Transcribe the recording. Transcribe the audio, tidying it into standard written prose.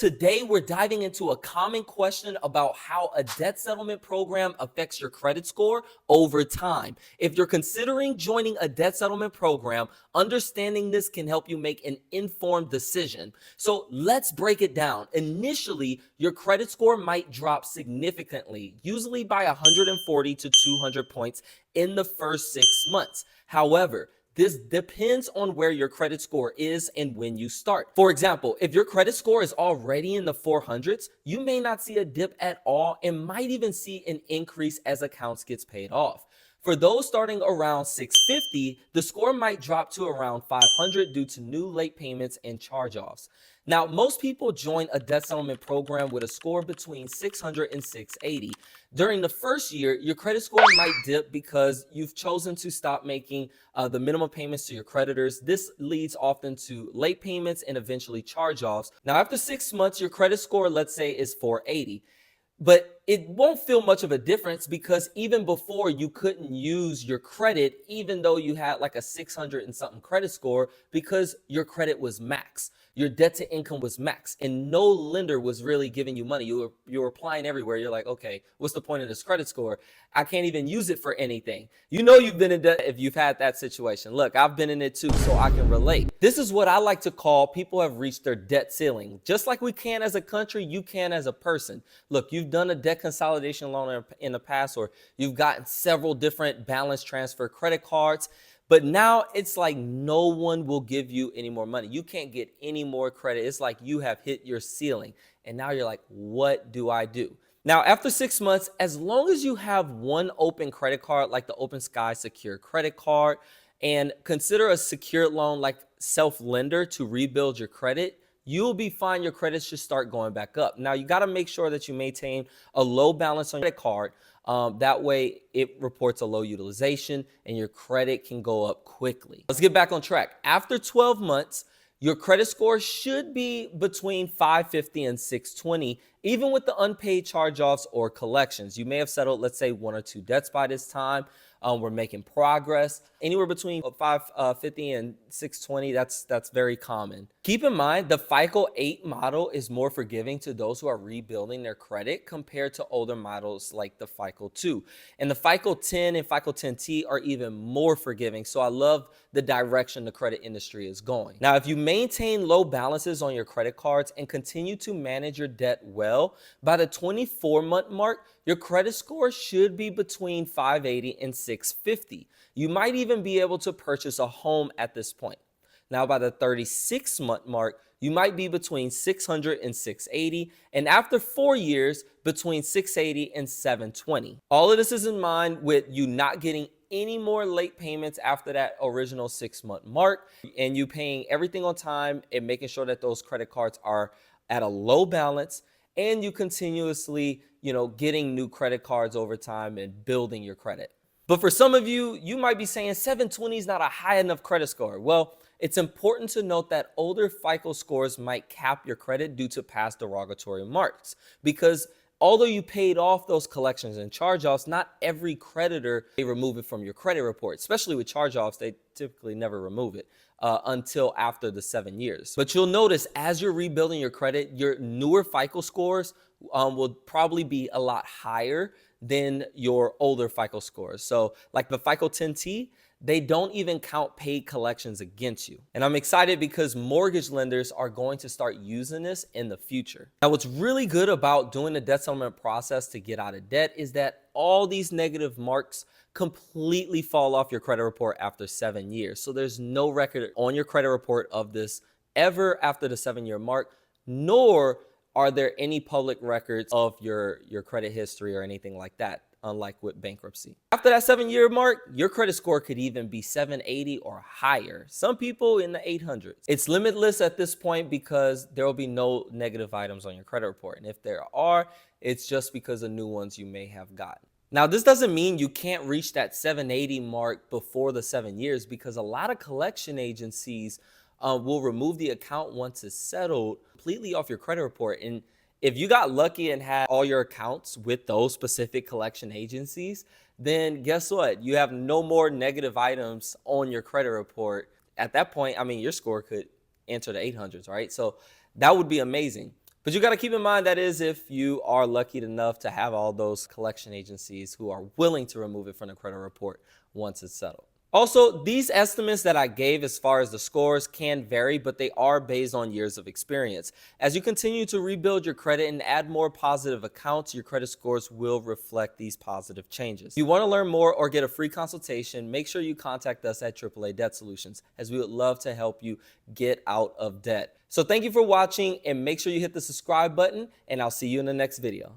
Today, we're diving into a common question about how a debt settlement program affects your credit score over time. If you're considering joining a debt settlement program, understanding this can help you make an informed decision. So let's break it down. Initially, your credit score might drop significantly, usually by 140 to 200 points in the first 6 months. However, this depends on where your credit score is and when you start. For example, if your credit score is already in the 400s, you may not see a dip at all and might even see an increase as accounts gets paid off. For those starting around 650, the score might drop to around 500 due to new late payments and charge-offs. Now, most people join a debt settlement program with a score between 600 and 680. During the first year, your credit score might dip because you've chosen to stop making the minimum payments to your creditors. This leads often to late payments and eventually charge-offs. Now, after 6 months, your credit score, let's say, is 480. But it won't feel much of a difference because even before you couldn't use your credit, even though you had like a 600 and something credit score, because your credit was max. Your debt to income was max and no lender was really giving you money. You were applying everywhere. You're like, okay, what's the point of this credit score? I can't even use it for anything. You know you've been in debt if you've had that situation. Look, I've been in it too, so I can relate. This is what I like to call people have reached their debt ceiling. Just like we can as a country, you can as a person. Look, you've done a debt consolidation loan in the past, or you've gotten several different balance transfer credit cards. But now it's like no one will give you any more money. You can't get any more credit. It's like you have hit your ceiling. And now you're like, what do I do? Now, after 6 months, as long as you have one open credit card, like the Open Sky Secure credit card, and consider a secured loan like self-lender to rebuild your credit, you'll be fine. Your credit should start going back up. Now, you got to make sure that you maintain a low balance on your credit card. That way it reports a low utilization and your credit can go up quickly. Let's get back on track. After 12 months, your credit score should be between 550 and 620, even with the unpaid charge-offs or collections. You may have settled, let's say, 1 or 2 debts by this time. We're making progress. Anywhere between 550 and 620, that's very common. Keep in mind, the FICO 8 model is more forgiving to those who are rebuilding their credit compared to older models like the FICO 2. And the FICO 10 and FICO 10T are even more forgiving. So I love the direction the credit industry is going. Now, if you maintain low balances on your credit cards and continue to manage your debt well, by the 24-month mark, your credit score should be between 580 and 650. You might even be able to purchase a home at this point. Now, by the 36-month mark, you might be between 600 and 680, and after 4 years, between 680 and 720. All of this is in mind with you not getting any more late payments after that original 6-month mark, and you paying everything on time and making sure that those credit cards are at a low balance, and you continuously, getting new credit cards over time and building your credit. But for some of you, you might be saying 720 is not a high enough credit score. Well, it's important to note that older FICO scores might cap your credit due to past derogatory marks, because although you paid off those collections and charge-offs, not every creditor, they remove it from your credit report. Especially with charge-offs, they typically never remove it until after the 7 years. But you'll notice as you're rebuilding your credit, your newer FICO scores will probably be a lot higher than your older FICO scores. So like the FICO 10T, they don't even count paid collections against you. And I'm excited because mortgage lenders are going to start using this in the future. Now, what's really good about doing the debt settlement process to get out of debt is that all these negative marks completely fall off your credit report after 7 years. So there's no record on your credit report of this ever after the 7-year mark, nor are there any public records of your credit history or anything like that, unlike with bankruptcy. After that 7-year mark, your credit score could even be 780 or higher. Some people in the 800s. It's limitless at this point because there will be no negative items on your credit report. And if there are, it's just because of new ones you may have gotten. Now, this doesn't mean you can't reach that 780 mark before the 7 years, because a lot of collection agencies will remove the account once it's settled completely off your credit report. And if you got lucky and had all your accounts with those specific collection agencies, then guess what? You have no more negative items on your credit report. At that point, I mean, your score could enter the 800s, right? So that would be amazing. But you got to keep in mind that is if you are lucky enough to have all those collection agencies who are willing to remove it from the credit report once it's settled. Also, these estimates that I gave as far as the scores can vary, but they are based on years of experience. As you continue to rebuild your credit and add more positive accounts, your credit scores will reflect these positive changes. If you want to learn more or get a free consultation, make sure you contact us at AAA Debt Solutions, as we would love to help you get out of debt. So thank you for watching, and make sure you hit the subscribe button, and I'll see you in the next video.